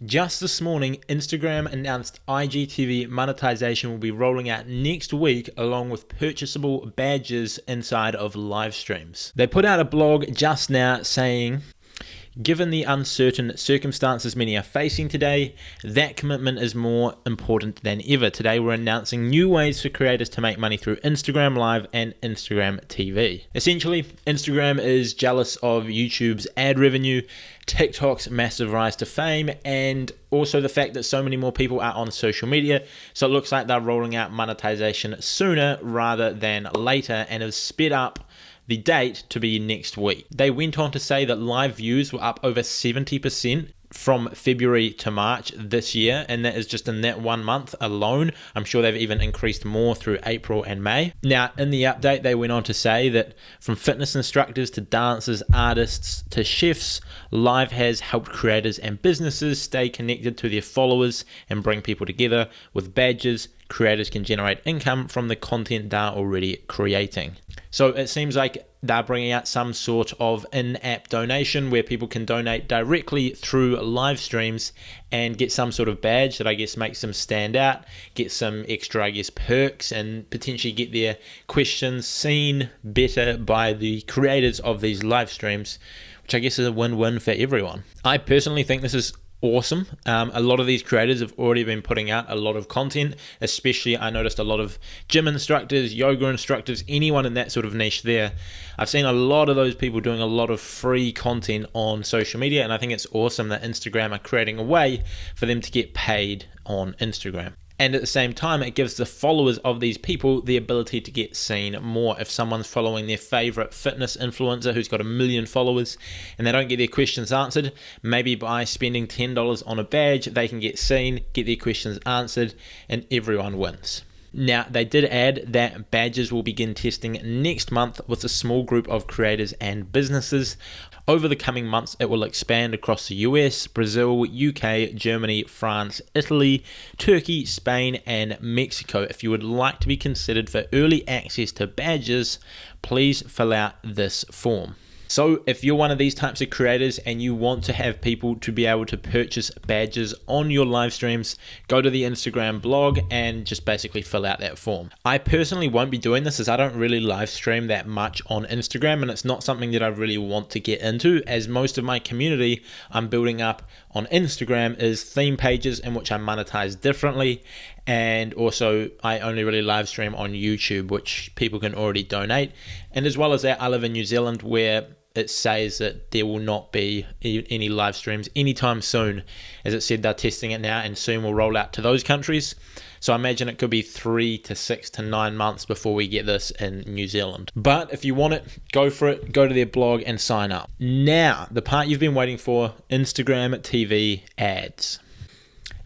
Just this morning, Instagram announced IGTV monetization will be rolling out next week along with purchasable badges inside of live streams. They put out a blog just now saying, given the uncertain circumstances many are facing today, that commitment is more important than ever. Today, we're announcing new ways for creators to make money through Instagram Live and Instagram TV. Essentially, Instagram is jealous of YouTube's ad revenue, TikTok's massive rise to fame, and also the fact that so many more people are on social media. So it looks like they're rolling out monetization sooner rather than later and have sped up the date to be next week. They went on to say that live views were up over 70% from February to March this year, and that is just in that 1 month alone. I'm sure they've even increased more through April and May. Now, in the update, they went on to say that from fitness instructors to dancers, artists to chefs, Live has helped creators and businesses stay connected to their followers and bring people together. With badges, creators can generate income from the content they're already creating. So it seems like they're bringing out some sort of in-app donation where people can donate directly through live streams and get some sort of badge that I guess makes them stand out, get some extra, I guess, perks, and potentially get their questions seen better by the creators of these live streams, which I guess is a win-win for everyone. I personally think this is awesome. A lot of these creators have already been putting out a lot of content, especially I noticed a lot of gym instructors, yoga instructors, anyone in that sort of niche there. I've seen a lot of those people doing a lot of free content on social media, and I think it's awesome that Instagram are creating a way for them to get paid on Instagram. And at the same time, it gives the followers of these people the ability to get seen more. If someone's following their favorite fitness influencer who's got 1 million followers and they don't get their questions answered, maybe by spending $10 on a badge, they can get seen, get their questions answered, and everyone wins. Now, they did add that badges will begin testing next month with a small group of creators and businesses. Over the coming months, it will expand across the US, Brazil, UK, Germany, France, Italy, Turkey, Spain, and Mexico. If you would like to be considered for early access to badges, please fill out this form. So if you're one of these types of creators and you want to have people to be able to purchase badges on your live streams, go to the Instagram blog and just basically fill out that form. I personally won't be doing this as I don't really live stream that much on Instagram, and it's not something that I really want to get into, as most of my community I'm building up on Instagram is theme pages in which I monetize differently. And also, I only really live stream on YouTube, which people can already donate. And as well as that, I live in New Zealand, where it says that there will not be any live streams anytime soon. As it said, they're testing it now and soon will roll out to those countries. So I imagine it could be 3 to 6 to 9 months before we get this in New Zealand. But if you want it, go for it. Go to their blog and sign up. Now, the part you've been waiting for, Instagram TV ads.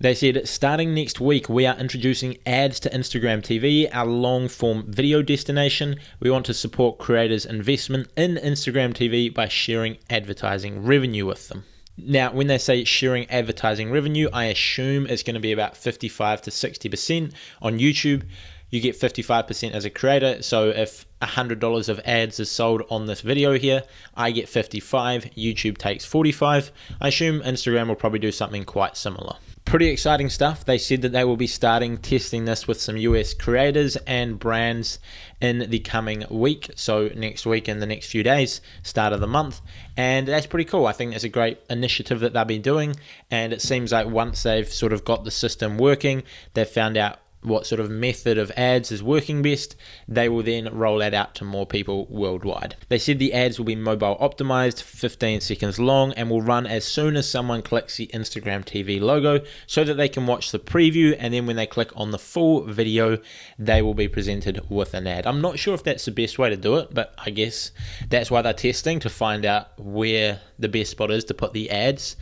They said, starting next week, we are introducing ads to Instagram TV, our long-form video destination. We want to support creators' investment in Instagram TV by sharing advertising revenue with them. Now, when they say sharing advertising revenue, I assume it's going to be about 55 to 60%. On YouTube, you get 55% as a creator. So if $100 of ads is sold on this video here, I get 55, YouTube takes 45. I assume Instagram will probably do something quite similar. Pretty exciting stuff. They said that they will be starting testing this with some US creators and brands in the coming week. So next week and the next few days, start of the month. And that's pretty cool. I think it's a great initiative that they'll be doing. And it seems like once they've sort of got the system working, they've found out what sort of method of ads is working best, they will then roll that out to more people worldwide. They said the ads will be mobile optimized, 15 seconds long, and will run as soon as someone clicks the Instagram TV logo so that they can watch the preview, and then when they click on the full video, they will be presented with an ad. I'm not sure if that's the best way to do it, but I guess that's why they're testing, to find out where the best spot is to put the ads,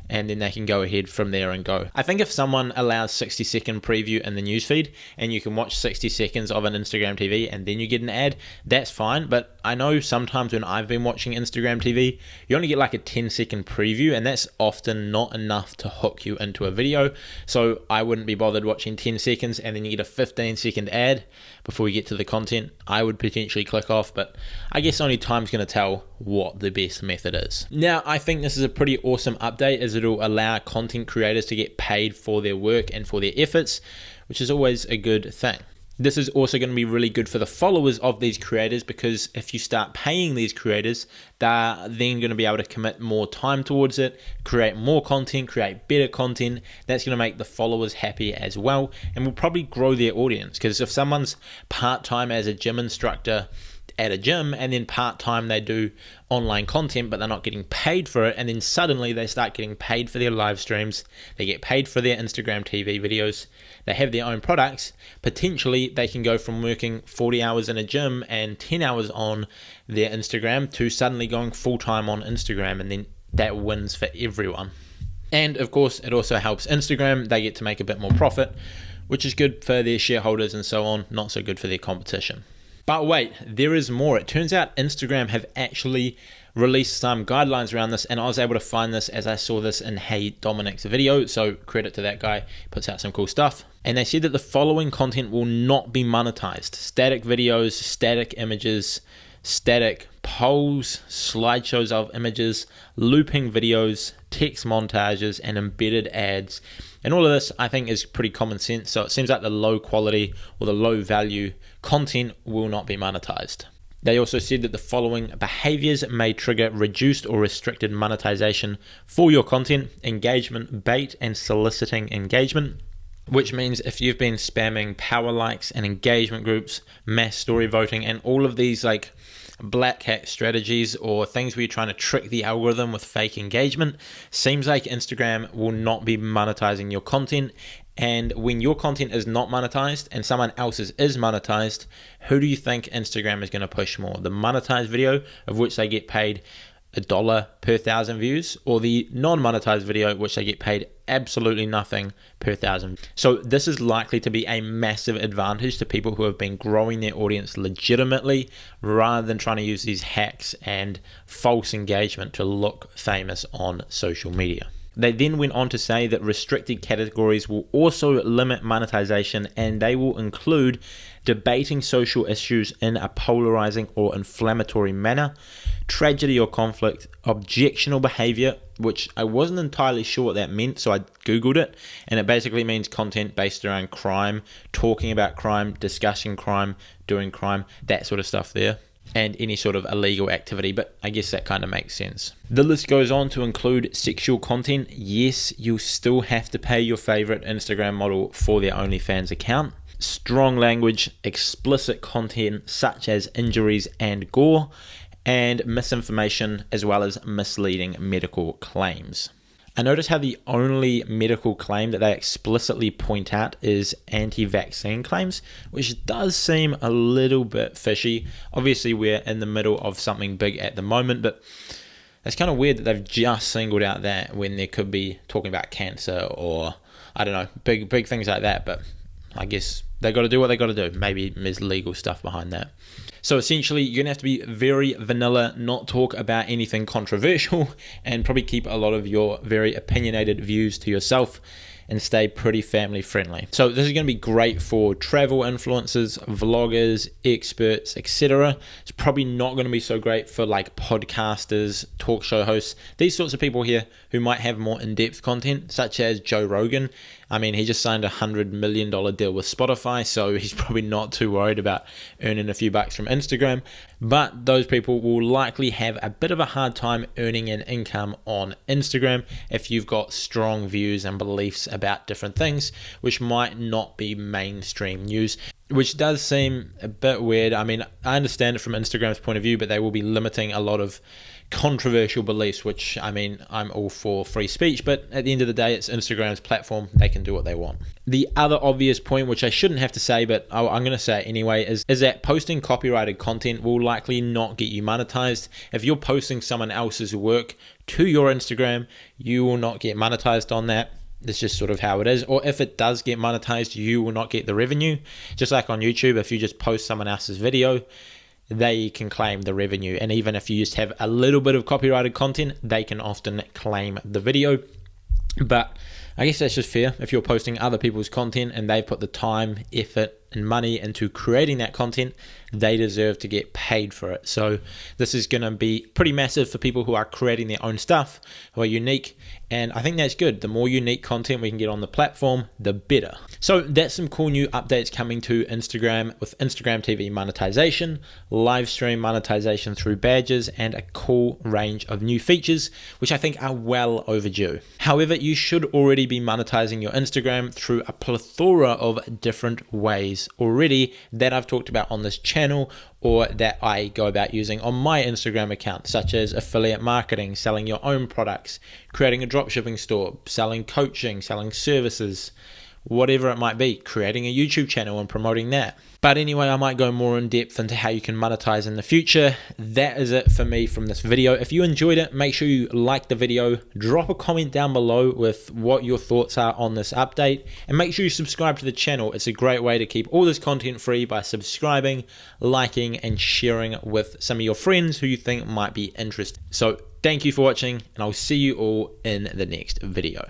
and then they can go ahead from there and go. I think if someone allows 60-second preview in the newsfeed and you can watch 60 seconds of an Instagram TV and then you get an ad, that's fine. But I know sometimes when I've been watching Instagram TV, you only get like a 10-second preview, and that's often not enough to hook you into a video. So I wouldn't be bothered watching 10 seconds and then you get a 15-second ad before you get to the content. I would potentially click off, but I guess only time's going to tell what the best method is. Now, I think this is a pretty awesome update as it'll allow content creators to get paid for their work and for their efforts, which is always a good thing. This is also going to be really good for the followers of these creators, because if you start paying these creators, they're then going to be able to commit more time towards it, create more content, create better content. That's going to make the followers happy as well, and will probably grow their audience. Because if someone's part-time as a gym instructor at a gym, and then part-time they do online content, but they're not getting paid for it, and then suddenly they start getting paid for their live streams, they get paid for their Instagram TV videos, they have their own products, potentially they can go from working 40 hours in a gym and 10 hours on their Instagram to suddenly going full-time on Instagram, and then that wins for everyone. And of course, it also helps Instagram. They get to make a bit more profit, which is good for their shareholders and so on, not so good for their competition. But wait, there is more. It turns out Instagram have actually released some guidelines around this, and I was able to find this as I saw this in Hey Dominic's video, so credit to that guy, puts out some cool stuff. And they said that the following content will not be monetized: static videos, static images, static polls, slideshows of images, looping videos, text montages, and embedded ads. And all of this, I think, is pretty common sense. So it seems like the low quality or the low value content will not be monetized. They also said that the following behaviors may trigger reduced or restricted monetization for your content: engagement bait and soliciting engagement. Which means if you've been spamming power likes and engagement groups, mass story voting, and all of these like black hat strategies or things where you're trying to trick the algorithm with fake engagement, seems like Instagram will not be monetizing your content. And when your content is not monetized and someone else's is monetized, who do you think Instagram is going to push more? The monetized video, of which they get paid $1 per 1,000 views, or the non-monetized video, which they get paid absolutely nothing per 1,000. So this is likely to be a massive advantage to people who have been growing their audience legitimately, rather than trying to use these hacks and false engagement to look famous on social media. They then went on to say that restricted categories will also limit monetization, and they will include debating social issues in a polarizing or inflammatory manner, tragedy or conflict, objectionable behavior, which I wasn't entirely sure what that meant, so I googled it, and it basically means content based around crime, talking about crime, discussing crime, doing crime, that sort of stuff there, and any sort of illegal activity, but I guess that kind of makes sense. The list goes on to include sexual content. Yes, you'll still have to pay your favorite Instagram model for their OnlyFans account. Strong language, explicit content such as injuries and gore, and misinformation, as well as misleading medical claims. I notice how the only medical claim that they explicitly point out is anti-vaccine claims, which does seem a little bit fishy. Obviously, we're in the middle of something big at the moment, but it's kind of weird that they've just singled out that when they could be talking about cancer or, I don't know, big things like that. But I guess they got to do what they got to do. Maybe there's legal stuff behind that. So essentially, you're going to have to be very vanilla, not talk about anything controversial, and probably keep a lot of your very opinionated views to yourself and stay pretty family friendly. So this is going to be great for travel influencers, vloggers, experts, etc. It's probably not going to be so great for like podcasters, talk show hosts, these sorts of people here who might have more in-depth content, such as Joe Rogan. I mean, he just signed a $100 million deal with Spotify, so he's probably not too worried about earning a few bucks from Instagram. But those people will likely have a bit of a hard time earning an income on Instagram if you've got strong views and beliefs about different things, which might not be mainstream news, which does seem a bit weird. I mean, I understand it from Instagram's point of view, but they will be limiting a lot of controversial beliefs, which, I mean, I'm all for free speech, but at the end of the day, it's Instagram's platform. They can do what they want. The other obvious point, which I shouldn't have to say, but I'm going to say it anyway, is that posting copyrighted content will likely not get you monetized. If you're posting someone else's work to your Instagram, you will not get monetized on that. That's just sort of how it is. Or if it does get monetized, you will not get the revenue. Just like on YouTube, if you just post someone else's video, they can claim the revenue. And even if you just have a little bit of copyrighted content, they can often claim the video. But I guess that's just fair. If you're posting other people's content and they've put the time, effort, in money into creating that content, they deserve to get paid for it. So this is going to be pretty massive for people who are creating their own stuff, who are unique, and I think that's good. The more unique content we can get on the platform, the better. So that's some cool new updates coming to Instagram with Instagram TV monetization, live stream monetization through badges, and a cool range of new features, which I think are well overdue. However, you should already be monetizing your Instagram through a plethora of different ways already that I've talked about on this channel, or that I go about using on my Instagram account, such as affiliate marketing, selling your own products, creating a dropshipping store, selling coaching, selling services, whatever it might be, creating a YouTube channel and promoting that. But anyway, I might go more in depth into how you can monetize in the future. That is it for me from this video. If you enjoyed it, make sure you like the video, drop a comment down below with what your thoughts are on this update, and make sure you subscribe to the channel. It's a great way to keep all this content free by subscribing, liking, and sharing with some of your friends who you think might be interested. So thank you for watching, and I'll see you all in the next video.